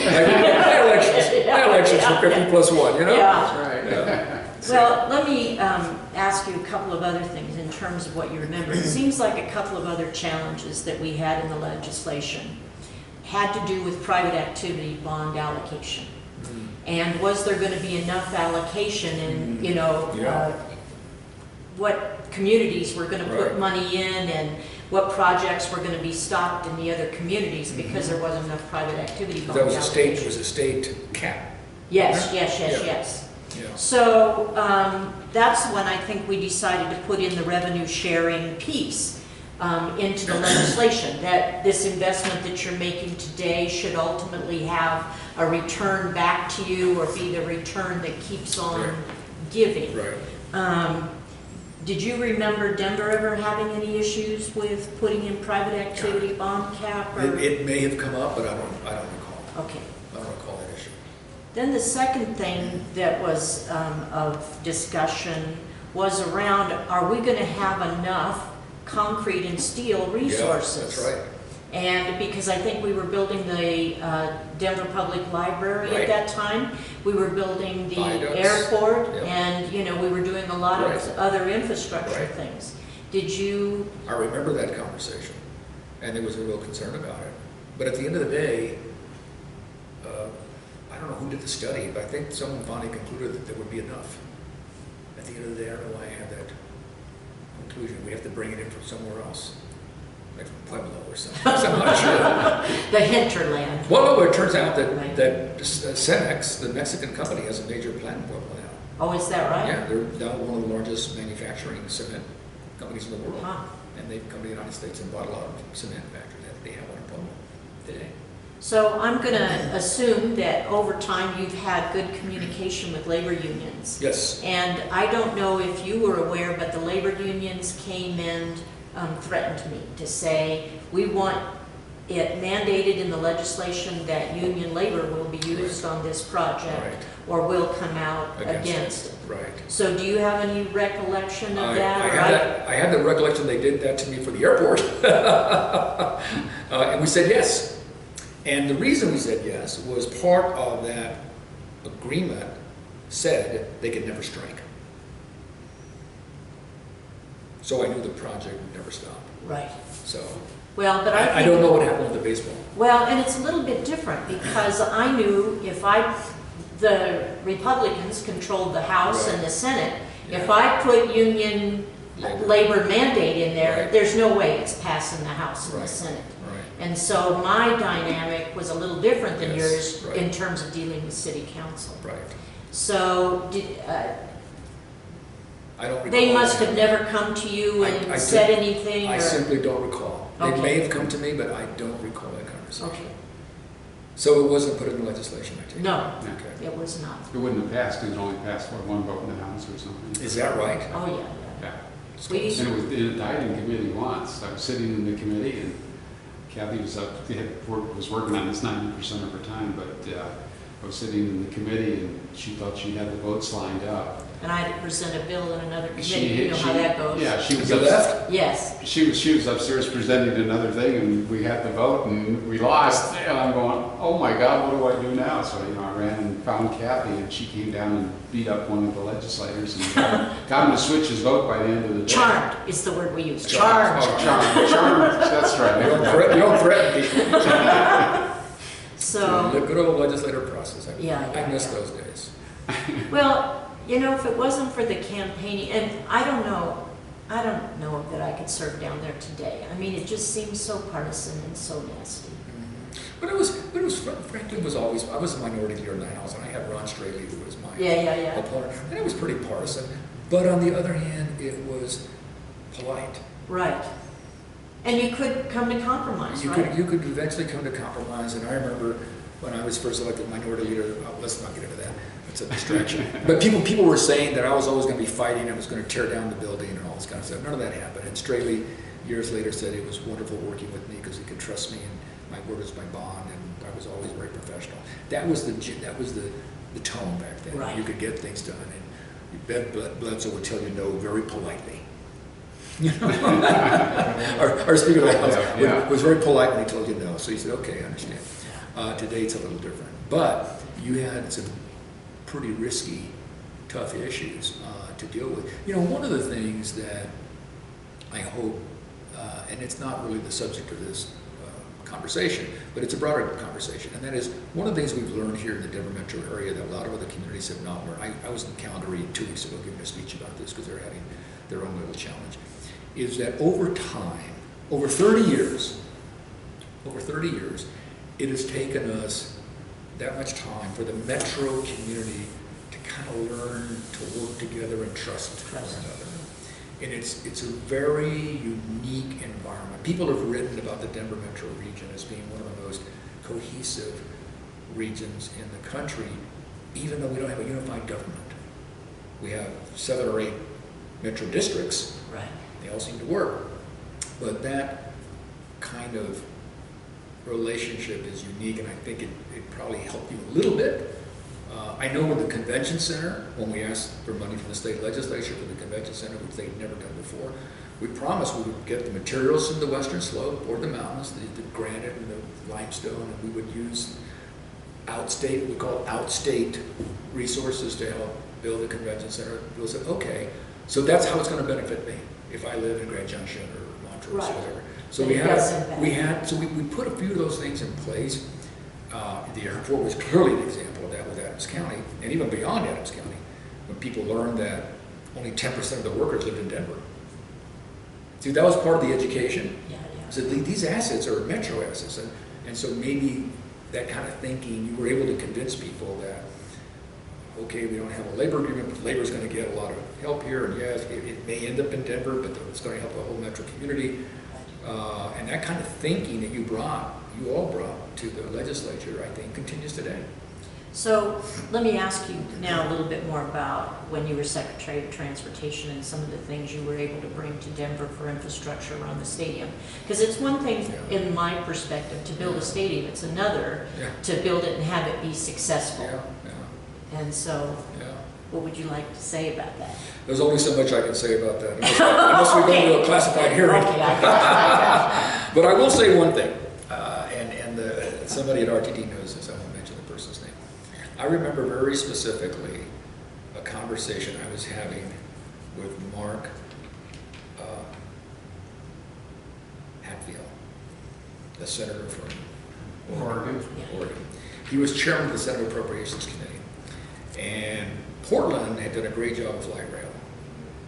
for 50 plus 1, you know? Yeah. Right. Yeah. Well, let me ask you a couple of other things in terms of what you remember. It seems like a couple of other challenges that we had in the legislation had to do with private activity bond allocation. And was there going to be enough allocation and, what communities were going to put Right. money in and what projects were going to be stopped in the other communities because there wasn't enough private activity bond That was allocation. a state cap. Yes, Yeah. yes. Yeah. So that's when I think we decided to put in the revenue sharing piece into the legislation, that this investment that you're making today should ultimately have a return back to you or be the return that keeps on Right. giving. Right. Did you remember Denver ever having any issues with putting in private activity bond cap? Or? It may have come up, but I don't recall. Okay. I don't recall that issue. Then the second thing that was of discussion was around, are we going to have enough concrete and steel resources? Yeah, that's right. And because I think we were building the Denver Public Library at that time, we were building the airport, and we were doing a lot of other infrastructure things. Did you? I remember that conversation, and there was a real concern about it. But at the end of the day, I don't know who did the study, but I think someone finally concluded that there would be enough. At the end of the day, I don't know why I had that conclusion. We have to bring it in from somewhere else. Like from Pueblo or something. I'm not sure. The hinterland. Well, no, it turns out that Cemex, the Mexican company, has a major plant in Pueblo now. Oh, is that right? Yeah, they're now one of the largest manufacturing cement companies in the world. Huh. And they've come to the United States and bought a lot of cement factories. They have one in Pueblo today. So I'm going to assume that over time you've had good communication with labor unions. Yes. And I don't know if you were aware, but the labor unions came and threatened me to say, we want it mandated in the legislation that union labor will be used on this project, or will come out against it. Right. So do you have any recollection of that? I had the recollection they did that to me for the airport. And we said yes. And the reason we said yes was part of that agreement said they could never strike. So I knew the project would never stop. Right. So well, but I don't know what happened with the baseball. Well, and it's a little bit different because I knew if the Republicans controlled the House and the Senate, if I put union labor mandate in there, there's no way it's passing the House and the Senate. And so my dynamic was a little different than yours in terms of dealing with city council. Right. So I don't recall. They must have never come to you and said anything? I simply don't recall. They may have come to me, but I don't recall that conversation. Okay. So it wasn't put in legislation, I take it? No, okay. It was not. It wouldn't have passed because it only passed for one vote in the House or something. Is that right? Oh, yeah. And it died in committee once. I was sitting in the committee and Kathy was was working on this 90% of her time, but I was sitting in the committee and she thought she had the votes lined up. And I had to present a bill in another committee. You know how that goes. Yeah, she was left. Yes. She was upstairs presenting another thing, and we had the vote, and we lost. And I'm going, oh my God, what do I do now? So I ran and found Kathy, and she came down and beat up one of the legislators and got him to switch his vote by the end of the day. Charmed is the word we use. Charmed. Oh, charmed. That's right. You don't threaten people. So the good old legislative process. I miss those days. Well, if it wasn't for the campaigning, and I don't know that I could serve down there today. I mean, it just seems so partisan and so nasty. But it was frankly, I was a minority leader in the House, and I had Ron Straley, who was my opponent, and it was pretty partisan. But on the other hand, it was polite. Right. And you could come to compromise, You could eventually come to compromise, and I remember when I was first elected minority leader, let's not get into that. It's a distraction. But people were saying that I was always going to be fighting, I was going to tear down the building and all this kind of stuff. None of that happened. And Straley, years later, said it was wonderful working with me because he could trust me, and my word was my bond, and I was always very professional. That was the tone back then. Right. You could get things done, and Bev Bledsoe would tell you no very politely. Our Speaker of the House was very polite when he told you no. So he said, okay, I understand. Today it's a little different. But you had some pretty risky, tough issues to deal with. One of the things that I hope, and it's not really the subject of this conversation, but it's a broader conversation, and that is one of the things we've learned here in the Denver metro area that a lot of other communities have not learned. I was in Calgary 2 weeks ago giving a speech about this because they're having their own little challenge, is that over time, over 30 years, it has taken us that much time for the metro community to kind of learn to work together and trust one another. And it's a very unique environment. People have written about the Denver metro region as being one of the most cohesive regions in the country, even though we don't have a unified government. We have 7 or 8 metro districts. Right. They all seem to work. But that kind of relationship is unique, and I think it probably helped you a little bit. I know in the convention center, when we asked for money from the state legislature for the convention center, which they'd never done before, we promised we would get the materials from the western slope or the mountains, the granite and the limestone, and we would use outstate, we call it outstate resources to help build the convention center. People said, okay, so that's how it's going to benefit me if I live in Grand Junction or Montrose or whatever. So we put a few of those things in place. The airport was clearly an example of that with Adams County, and even beyond Adams County, when people learned that only 10% of the workers lived in Denver. See, that was part of the education. Yeah. So these assets are metro assets, and so maybe that kind of thinking, you were able to convince people that, okay, we don't have a labor agreement, but labor's going to get a lot of help here, and yes, it may end up in Denver, but it's going to help the whole metro community. And that kind of thinking that you all brought to the legislature, I think, continues today. So let me ask you now a little bit more about when you were Secretary of Transportation and some of the things you were able to bring to Denver for infrastructure around the stadium. Because it's one thing, in my perspective, to build a stadium. It's another to build it and have it be successful. And so, what would you like to say about that? There's only so much I can say about that, unless we go to a classified hearing. Okay, I got But I will say one thing, somebody at RTD knows this, I won't mention the person's name. I remember very specifically a conversation I was having with Mark Hatfield, the senator from Oregon. He was chairman of the Senate Appropriations Committee. And Portland had done a great job with light rail.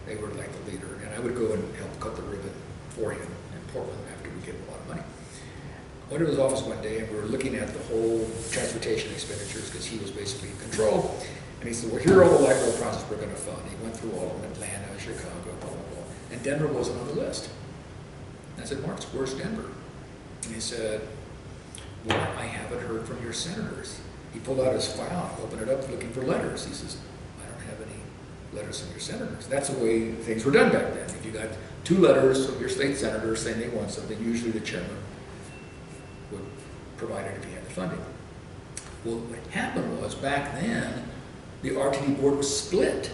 They were like the leader. And I would go and help cut the ribbon for him in Portland after we gave him a lot of money. I went to his office one day and we were looking at the whole transportation expenditures because he was basically in control. And he said, well, here are all the light rail projects we're going to fund. He went through all of them, Atlanta, Chicago, blah, blah, blah. And Denver wasn't on the list. And I said, Mark, where's Denver? And he said, well, I haven't heard from your senators. He pulled out his file, opened it up looking for letters. He says, I don't have any letters from your senators. That's the way things were done back then. If you got 2 letters from your state senators saying they want something, usually the chairman would provide it if he had the funding. Well, what happened was back then, the RTD board was split.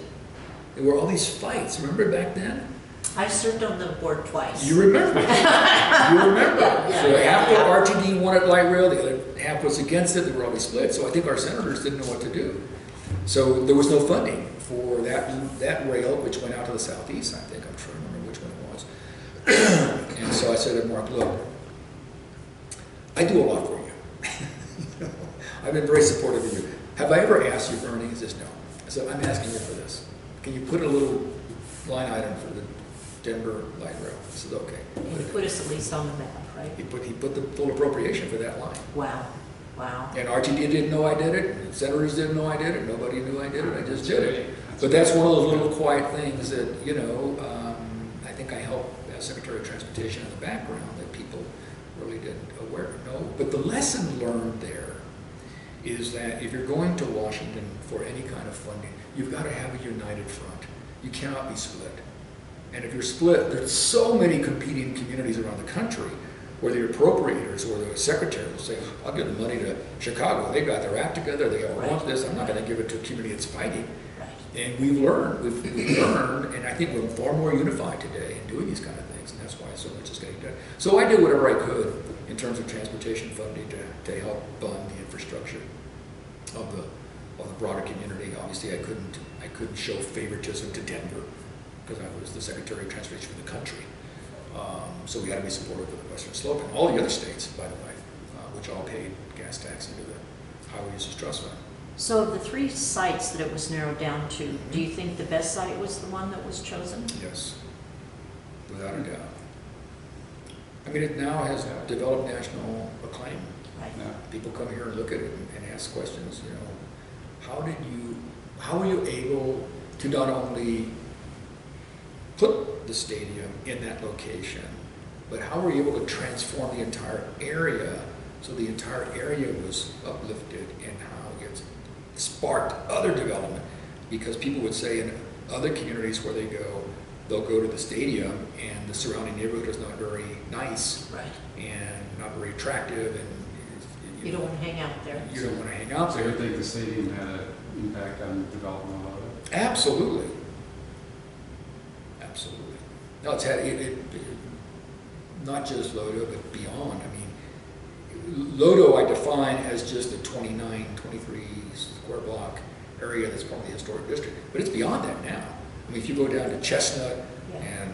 There were all these fights. Remember back then? I served on the board twice. You remember. You remember. So half the RTD wanted light rail, the other half was against it. They were always split. So I think our senators didn't know what to do. So there was no funding for that rail, which went out to the southeast, I think. I'm trying to remember which one it was. And so I said to Mark, look, I do a lot for you. I've been very supportive of you. Have I ever asked you for anything? He says, no. I said, I'm asking you for this. Can you put a little line item for the Denver light rail? I said, okay. He put us at least on the map, right? He put the full appropriation for that line. Wow. Wow. And RTD didn't know I did it, and senators didn't know I did it, nobody knew I did it, I just did it. But that's one of those little quiet things that, you know, I think I helped as Secretary of Transportation in the background that people really didn't know. But the lesson learned there is that if you're going to Washington for any kind of funding, you've got to have a united front. You cannot be split. And if you're split, there's so many competing communities around the country where the appropriators or the secretary will say, I'll give the money to Chicago. They've got their act together. They all want this. I'm not going to give it to a community that's fighting. Right. And we've learned, and I think we're far more unified today in doing these kind of things, and that's why so much is getting done. So I did whatever I could in terms of transportation funding to help fund the infrastructure of the broader community. Obviously, I couldn't show favoritism to Denver because I was the Secretary of Transportation for the country. So we had to be supportive of the Western Slope and all the other states, by the way, which all paid gas tax into the Highway Users Trust Fund. So of the 3 sites that it was narrowed down to, do you think the best site was the one that was chosen? Yes, without a doubt. I mean, it now has developed national acclaim. Right. People come here and look at it and ask questions, you know, how were you able to not only put the stadium in that location, but how were you able to transform the entire area so the entire area was uplifted, and how it sparked other development? Because people would say in other communities where they go, they'll go to the stadium and the surrounding neighborhood is not very nice Right. and not very attractive, and You don't want to hang out there. you don't want to hang out So you there. think the stadium had an impact on the development of it? Absolutely. Absolutely. No, it's had, not just Lodo, but beyond. I mean, Lodo I define as just a 29, 23 square block area that's part of the historic district, but it's beyond that now. I mean, if you go down to Chestnut Yeah. and,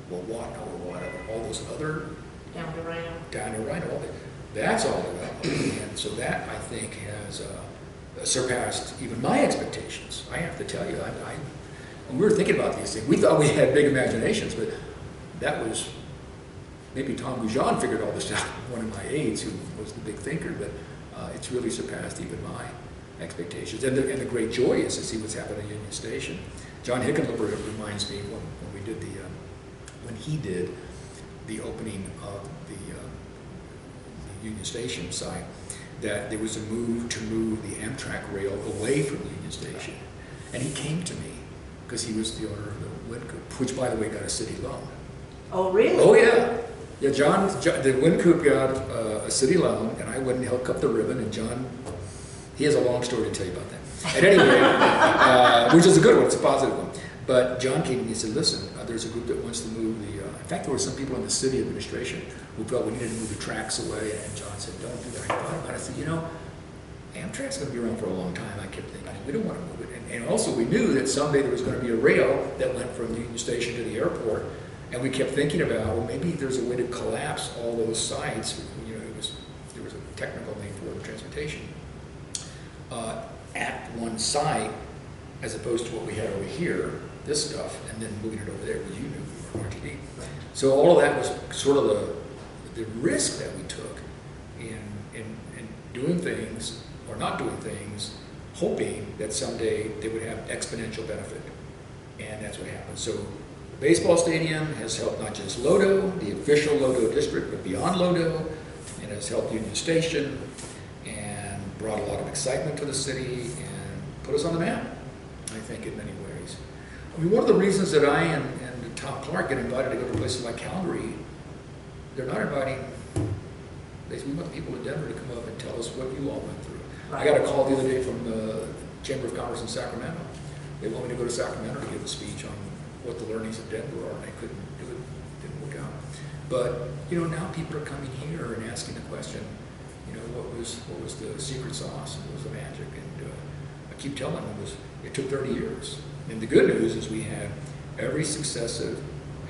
well, whatever, all those other, Down to Rhino. all that, that's all development. And so that, I think, has surpassed even my expectations. I have to tell you, when we were thinking about these things, we thought we had big imaginations, but that was, maybe Tom Goujon figured all this out, one of my aides who was the big thinker, but it's really surpassed even my expectations. And the great joy is to see what's happened at Union Station. John Hickenlooper reminds me when we did when he did the opening of the Union Station site, that there was a move to move the Amtrak rail away from Union Station. And he came to me because he was the owner of the Wind Coop, which by the way got a city loan. Oh, really? Oh yeah. Yeah, John the Wind Coop got a city loan, and I went and helped cut the ribbon, and John, he has a long story to tell you about that. At any rate, which is a good one, it's a positive one. But John came to me and said, listen, there's a group that wants to move in fact, there were some people in the city administration who felt we needed to move the tracks away, and John said, don't do that. I thought about it. I said, Amtrak's going to be around for a long time. I kept thinking, we don't want to move it. And also we knew that someday there was going to be a rail that went from the Union Station to the airport, and we kept thinking about, well, maybe there's a way to collapse all those sites. There was a technical name for it, transportation, at one site, as opposed to what we had over here, this stuff, and then moving it over there, because you knew we were RTD. So all of that was sort of the risk that we took in doing things or not doing things, hoping that someday they would have exponential benefit. And that's what happened. So the baseball stadium has helped not just Lodo, the official Lodo district, but beyond Lodo, and has helped Union Station and brought a lot of excitement to the city and put us on the map, I think, in many ways. I mean, one of the reasons that I and Tom Clark get invited to go to places like Calgary, they're not inviting, we want the people in Denver to come up and tell us what you all went through. Right. I got a call the other day from the Chamber of Commerce in Sacramento. They want me to go to Sacramento to give a speech on what the learnings of Denver are, and I couldn't do it, didn't work out. But, now people are coming here and asking the question, what was the secret sauce, what was the magic? And I keep telling them it took 30 years. And the good news is we had every successive,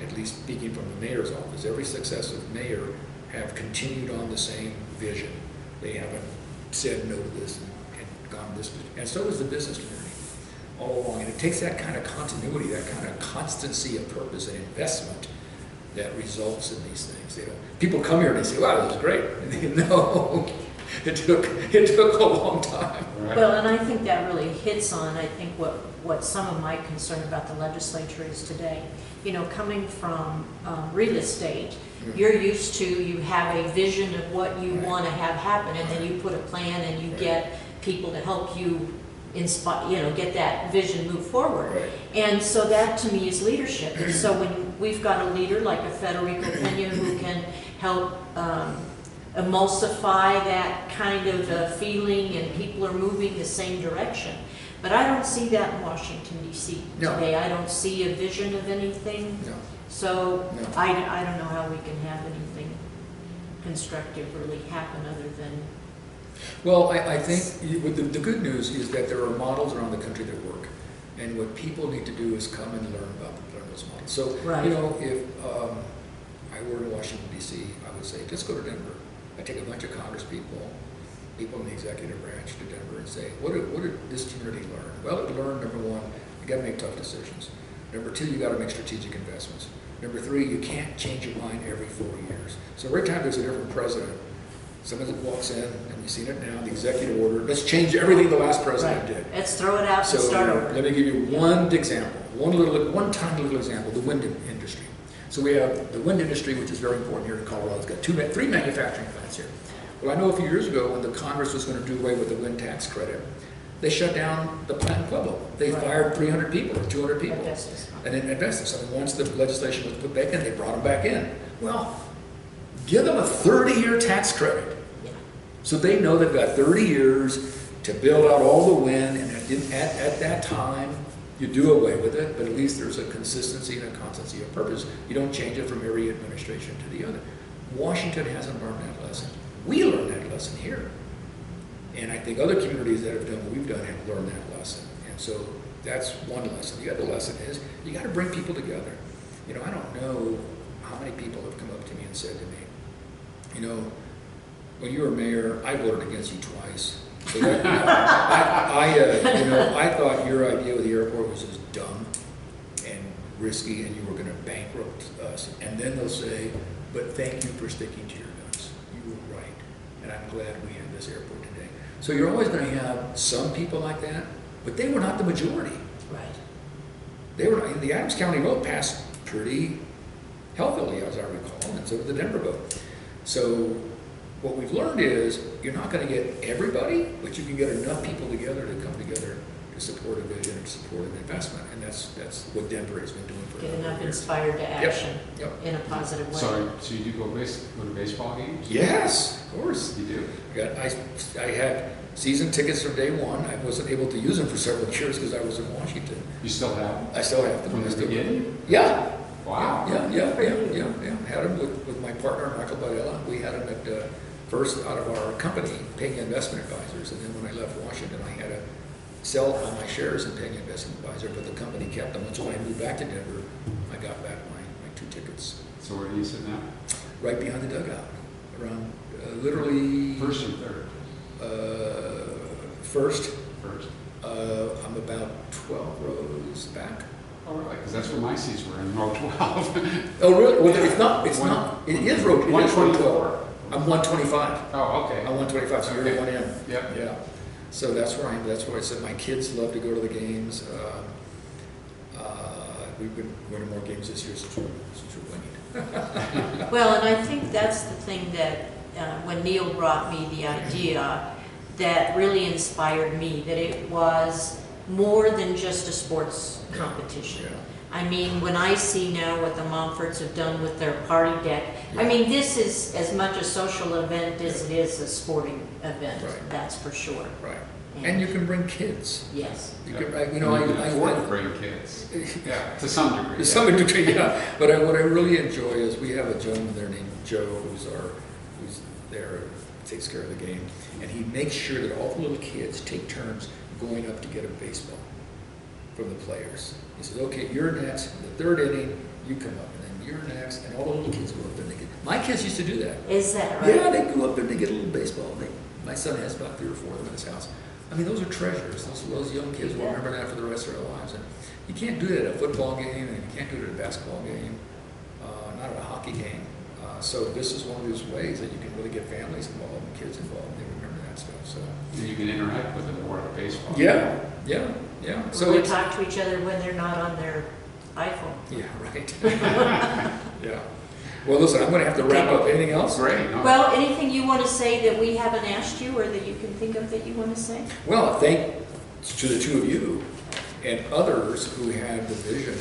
at least speaking from the mayor's office, every successive mayor have continued on the same vision. They haven't said no to this and gone this, and so is the business community all along. And it takes that kind of continuity, that kind of constancy of purpose and investment that results in these things. People come here and they say, wow, this is great. And no, it took a long time. Right. Well, and I think that really hits on, I think, what some of my concern about the legislature is today. Coming from real estate, you're used to, you have a vision of what you want to have happen, and then you put a plan and you get people to help you inspire, get that vision move forward. Right. And so that to me is leadership. And so when we've got a leader like a Federico Pena who can help emulsify that kind of feeling, and people are moving the same direction. But I don't see that in Washington, D.C. No. today. I don't see a vision of anything. No. So No. I don't know how we can have anything constructive really happen other than... Well, I think the good news is that there are models around the country that work. And what people need to do is come and learn those models. So, Right. if I were in Washington, D.C., I would say, just go to Denver. I take a bunch of Congress people in the executive branch to Denver and say, what did this community learn? Well, it learned, number one, you got to make tough decisions. Number two, you got to make strategic investments. Number three, you can't change your mind every 4 years. So every time there's a different president, someone that walks in, and we've seen it now, the executive order, let's change everything the last president Right. did. Let's throw it out and start over. Let me give you one example, one tiny little example, the wind industry. So we have the wind industry, which is very important here in Colorado. It's got three manufacturing plants here. Well, I know a few years ago when the Congress was going to do away with the wind tax credit, they shut down the plant in Pueblo. They Right. fired 300 people or 200 people. Asbestos. And then asbestos. And once the legislation was put back in, they brought them back in. Well, give them a 30-year tax credit. Yeah. So they know they've got 30 years to build out all the wind, and at that time, you do away with it, but at least there's a consistency and a constancy of purpose. You don't change it from every administration to the other. Washington hasn't learned that lesson. We learned that lesson here. And I think other communities that have done what we've done have learned that lesson. And so that's one lesson. The other lesson is you got to bring people together. You know, I don't know how many people have come up to me and said to me, you know, when you were mayor, I voted against you twice. So that, I thought your idea of the airport was just dumb and risky, and you were going to bankrupt us. And then they'll say, "But thank you for sticking to your guns. You were right, and I'm glad we have this airport today." So you're always going to have some people like that, but they were not the majority. Right. They were. The Adams County vote passed pretty healthily, as I recall, and so did the Denver vote. So what we've learned is you're not going to get everybody, but you can get enough people together to come together to support a vision and support an investment, and that's what Denver has been doing for Get a number enough of years. inspired to action Yep. in a positive way. So you do go to baseball games? Yes, of course. You do? I had season tickets from day one. I wasn't able to use them for several years because I was in Washington. You still have them? I still have them. From I the still- beginning? Yeah. Wow. Yeah. Had them with my partner, Michael Badella. We had them at first out of our company, Pena Investment Advisors. And then when I left Washington, I had to sell all my shares in Pena Investment Advisor, but the company kept them. And so when I moved back to Denver, I got back my 2 tickets. So where do you sit now? Right behind the dugout, around literally First or third? First. First. I'm about 12 rows back. Oh, really? Because that's where my seats were, in row 12. Oh, really? Well, it's not. It is row 12. 124. I'm 125. Oh, okay. I'm 125, so you're Okay. one in. Yep. Yeah. So that's where I said my kids love to go to the games. We've been going to more games this year since we're winning. Well, and I think that's the thing that when Neil brought me the idea, that really inspired me, that it was more than just a sports competition. Yeah. I mean, when I see now what the Montforts have done with their party deck, I mean, this is as much a social event as it is a sporting event, Right. that's for sure. Right. And you can bring kids. Yes. You Yeah. can, I afford to bring kids. Yeah, to some degree. to some degree, yeah. But what I really enjoy is we have a gentleman there named Joe who's there, takes care of the game, and he makes sure that all the little kids take turns going up to get a baseball from the players. He says, "Okay, you're next. In the 3rd inning, you come up, and then you're next." And all the little kids go up and they get. My kids used to do that. Is that right? Yeah, they go up and they get a little baseball. My son has about 3 or 4 of them in his house. I mean, those are treasures. Those young kids will remember that for the rest of their lives. And you can't do that at a football game, and you can't do it at a basketball game, not at a hockey game. So this is one of those ways that you can really get families involved and kids involved. They remember that stuff. So And you can interact with them more at baseball. yeah. So So they it's, talk to each other when they're not on their iPhone. yeah, right. Yeah. Well, listen, I'm going to have to wrap up. Anything else? Great. No. Well, anything you want to say that we haven't asked you or that you can think of that you want to say? Well, thank to the 2 of you and others who had the vision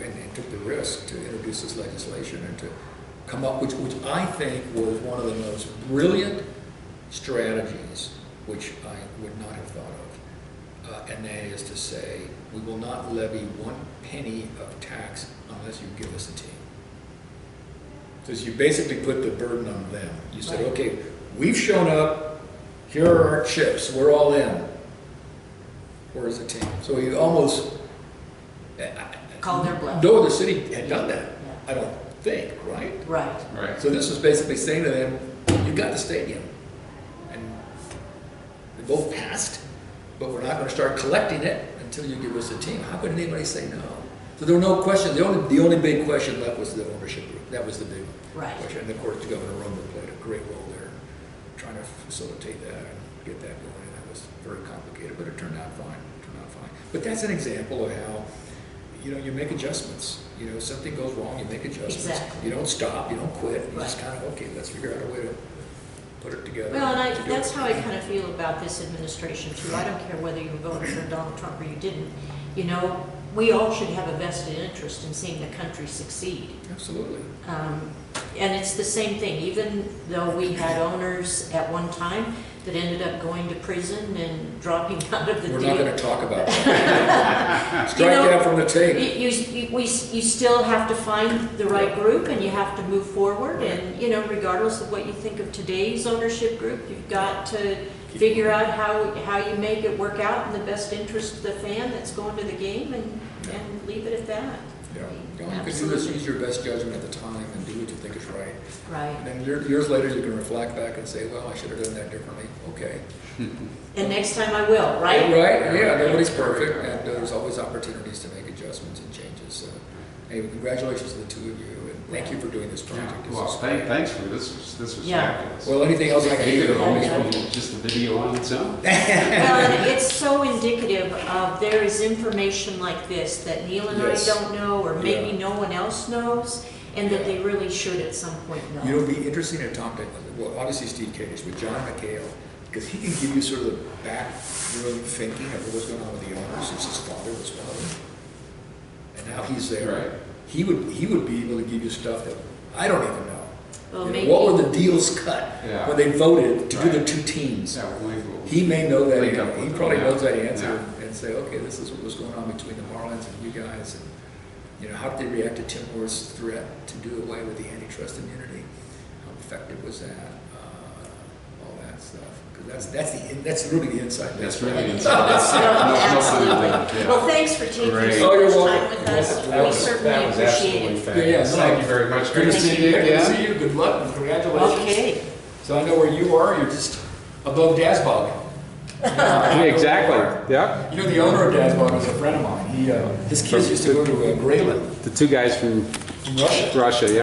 and took the risk to introduce this legislation and to come up, which I think was one of the most brilliant strategies which I would not have thought of. And that is to say, we will not levy 1 penny of tax unless you give us a team. Because you basically put the burden on them. You said, Right. okay, we've shown up, here are our chips, we're all in. Where's the team? So you almost... Call their bluff. No other city had done that, Yeah. I don't think, right? Right. Right. So this was basically saying to them, you got the stadium. And they both passed, but we're not going to start collecting it until you give us a team. How could anybody say no? So there were no questions. The only big question left was the ownership group. That was the big Right. question. And of course, Governor Rumble played a great role there, trying to facilitate that and get that going. And that was very complicated, but it turned out fine. But that's an example of how, you make adjustments. Something goes wrong, you make adjustments. Exactly. You don't stop, you don't quit. You just Right. kind of, okay, let's figure out a way to put it together. Well, and to do that's it. how I kind of feel about this administration too. I don't care whether you voted for Donald Trump or you didn't. You know, we all should have a vested interest in seeing the country succeed. Absolutely. And it's the same thing, even though we had owners at one time that ended up going to prison and dropping out of the deal. We're not going to talk about that. Strike that from the tape. You still have to find the right group, and you have to move forward. And, you know, regardless of what you think of today's ownership group, you've got to figure out how you make it work out in the best interest of the fan that's going to the game, and leave it at that. Yeah. All you can do is use your best judgment at the time and do what you think is right. Right. And then years later, you can reflect back and say, well, I should have done that differently. Okay. And next time I will, right? Right, yeah, nobody's perfect, and there's always opportunities to make adjustments and changes. So, anyway, congratulations to the two of you, and thank you for doing this project. Yeah, This well, is great. thanks for this. Was Yeah. fabulous. Well, anything else I can It could do? have almost been just a video on its own. Well, and it's so indicative of there is information like this that Neil and Yes. I don't know, or maybe Yeah. no one else knows, and that they really should at some point know. You know, it'd be interesting to talk to, well, obviously Steve Cadish, but John McHale, because he can give you sort of the backroom thinking of what was going on with the owners, since his father was one of them. And now he's there. Right. He would be able to give you stuff that I don't even know. Well, You know, maybe- what were the deals cut Yeah. when they voted to do the Right. two teams? Yeah, we'll He may know that, link up he with probably them, knows that yeah. answer Yeah. and say, okay, this is what was going on between the Marlins and you guys. And, you know, how did they react to Tim Moore's threat to do away with the antitrust immunity? How effective was that? All that stuff. Because that's really the inside. That's baseball. really So, absolutely. Yeah. Well, thanks for taking Great. so Oh, you're much welcome. time with us. That We was certainly appreciate absolutely it. fabulous. Yeah, Thank you very much. Good to see you Good to see again. you. Good luck and congratulations. Okay. So I know where you are. You're just above Dasbog. Exactly, yeah. You know, the owner of Dasbog is a friend of mine. His kids used to go to Grayland The two guys from from Russia. Russia, yeah.